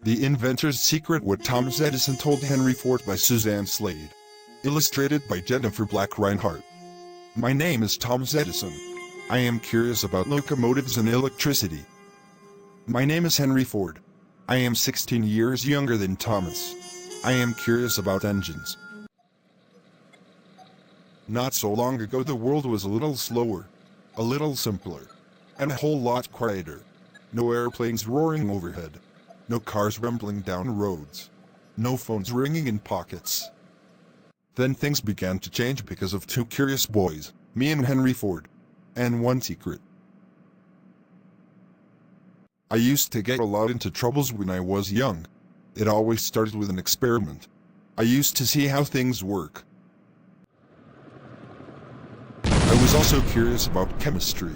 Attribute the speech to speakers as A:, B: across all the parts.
A: The Inventor's Secret: What Thomas Edison Told Henry Ford by Suzanne Slade. Illustrated by Jennifer Black Reinhardt. My name is Thomas Edison. I am curious about locomotives and electricity. My name is Henry Ford. I am 16 years younger than Thomas. I am curious about engines. Not so long ago the world was a little slower, a little simpler, and a whole lot quieter. No airplanes roaring overhead. No cars rumbling down roads. No phones ringing in pockets. Then things began to change because of two curious boys, me and Henry Ford. And one secret. I used to get a lot into troubles when I was young. It always started with an experiment. I used to see how things work. I was also curious about chemistry.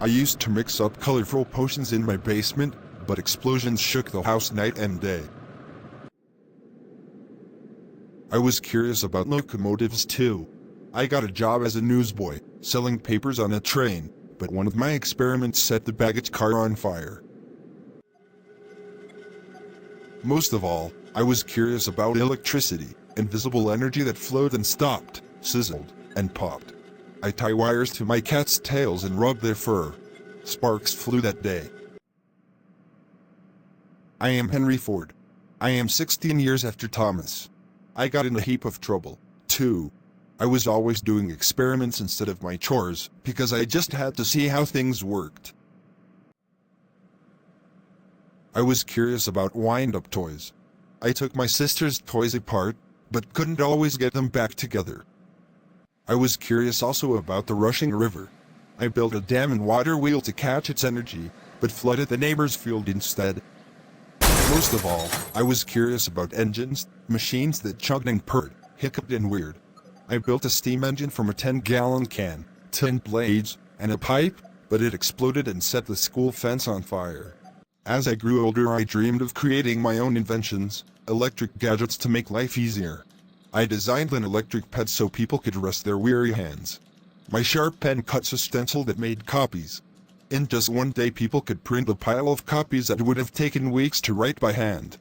A: I used to mix up colorful potions in my basement, but explosions shook the house night and day. I was curious about locomotives too. I got a job as a newsboy, selling papers on a train, but one of my experiments set the baggage car on fire. Most of all, I was curious about electricity, invisible energy that flowed and stopped, sizzled, and popped. I tie wires to my cat's tails and rub their fur. Sparks flew that day. I am Henry Ford. I am 16 years after Thomas. I got in a heap of trouble, too. I was always doing experiments instead of my chores, because I just had to see how things worked. I was curious about wind-up toys. I took my sister's toys apart, but couldn't always get them back together. I was curious also about the rushing river. I built a dam and water wheel to catch its energy, but flooded the neighbor's field instead. Most of all, I was curious about engines, machines that chugged and purred, hiccuped and whirred. I built a steam engine from a 10-gallon can, 10 blades, and a pipe, but it exploded and set the school fence on fire. As I grew older, I dreamed of creating my own inventions, electric gadgets to make life easier. I designed an electric pen so people could rest their weary hands. My sharp pen cuts a stencil that made copies. In just one day people could print a pile of copies that would have taken weeks to write by hand.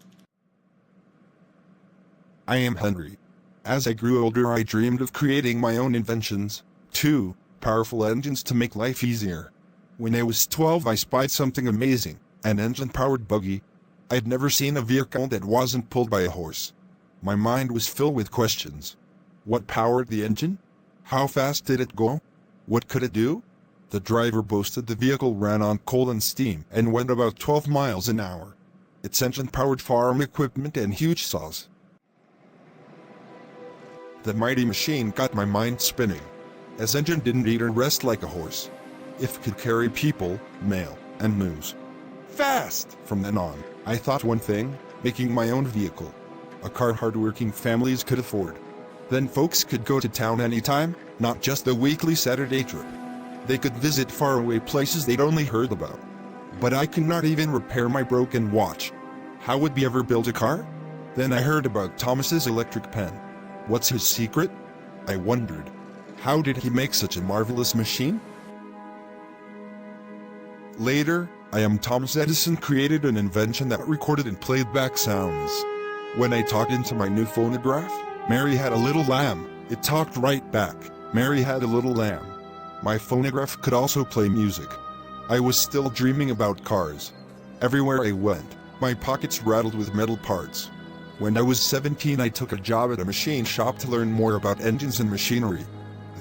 A: I am Henry. As I grew older, I dreamed of creating my own inventions, too, powerful engines to make life easier. When I was 12, I spied something amazing, an engine-powered buggy. I'd never seen a vehicle that wasn't pulled by a horse. My mind was filled with questions. What powered the engine? How fast did it go? What could it do? The driver boasted the vehicle ran on coal and steam and went about 12 miles an hour. Its engine powered farm equipment and huge saws. The mighty machine got my mind spinning. Its engine didn't eat or rest like a horse. It could carry people, mail, and news. Fast! From then on, I thought one thing, making my own vehicle. A car hardworking families could afford. Then folks could go to town anytime, not just the weekly Saturday trip. They could visit faraway places they'd only heard about. But I could not even repair my broken watch. How would we ever build a car? Then I heard about Thomas's electric pen. What's his secret? I wondered. How did he make such a marvelous machine? Later, I am Thomas Edison created an invention that recorded and played back sounds. When I talked into my new phonograph, Mary had a little lamb. It talked right back. Mary had a little lamb. My phonograph could also play music. I was still dreaming about cars. Everywhere I went, my pockets rattled with metal parts. When I was 17, I took a job at a machine shop to learn more about engines and machinery.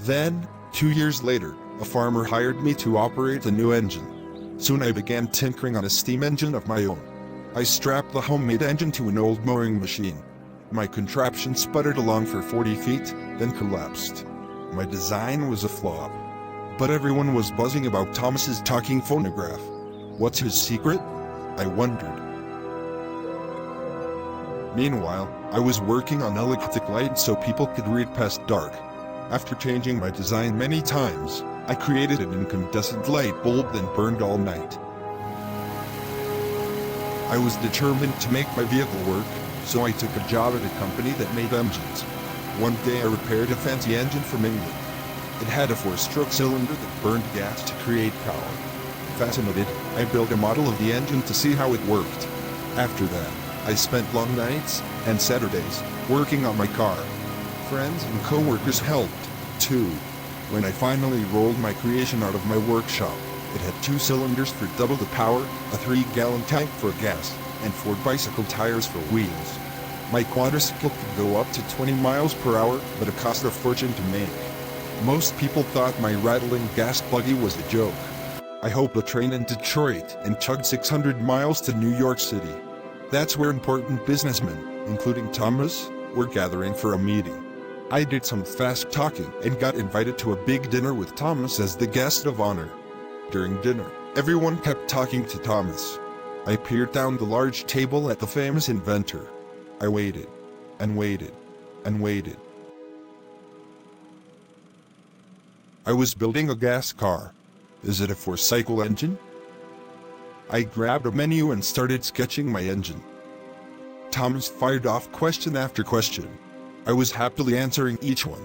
A: Then, 2 years later, a farmer hired me to operate a new engine. Soon I began tinkering on a steam engine of my own. I strapped the homemade engine to an old mowing machine. My contraption sputtered along for 40 feet, then collapsed. My design was a flop. But everyone was buzzing about Thomas's talking phonograph. What's his secret? I wondered. Meanwhile, I was working on electric lights so people could read past dark. After changing my design many times, I created an incandescent light bulb that burned all night. I was determined to make my vehicle work, so I took a job at a company that made engines. One day I repaired a fancy engine from England. It had a 4-stroke cylinder that burned gas to create power. Fascinated, I built a model of the engine to see how it worked. After that, I spent long nights and Saturdays working on my car. Friends and co-workers helped, too. When I finally rolled my creation out of my workshop, it had 2 cylinders for double the power, a 3-gallon tank for gas, and 4 bicycle tires for wheels. My quadricycle could go up to 20 miles per hour, but it cost a fortune to make. Most people thought my rattling gas buggy was a joke. I hopped a train in Detroit and chugged 600 miles to New York City. That's where important businessmen, including Thomas, were gathering for a meeting. I did some fast talking and got invited to a big dinner with Thomas as the guest of honor. During dinner, everyone kept talking to Thomas. I peered down the large table at the famous inventor. I waited, and waited, and waited. I was building a gas car. Is it a 4-cycle engine? I grabbed a menu and started sketching my engine. Thomas fired off question after question. I was happily answering each one.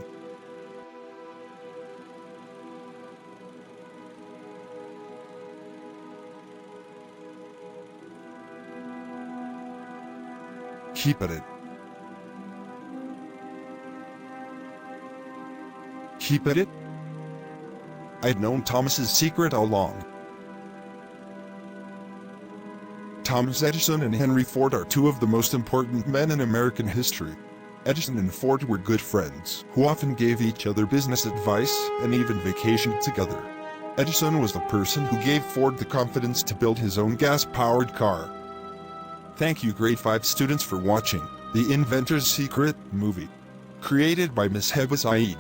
A: Keep at it. Keep at it? I'd known Thomas's secret all along. Thomas Edison and Henry Ford are 2 of the most important men in American history. Edison and Ford were good friends, who often gave each other business advice and even vacationed together. Edison was the person who gave Ford the confidence to build his own gas-powered car. Thank you grade 5 students for watching The Inventor's Secret movie. Created by Miss Heba Saeed.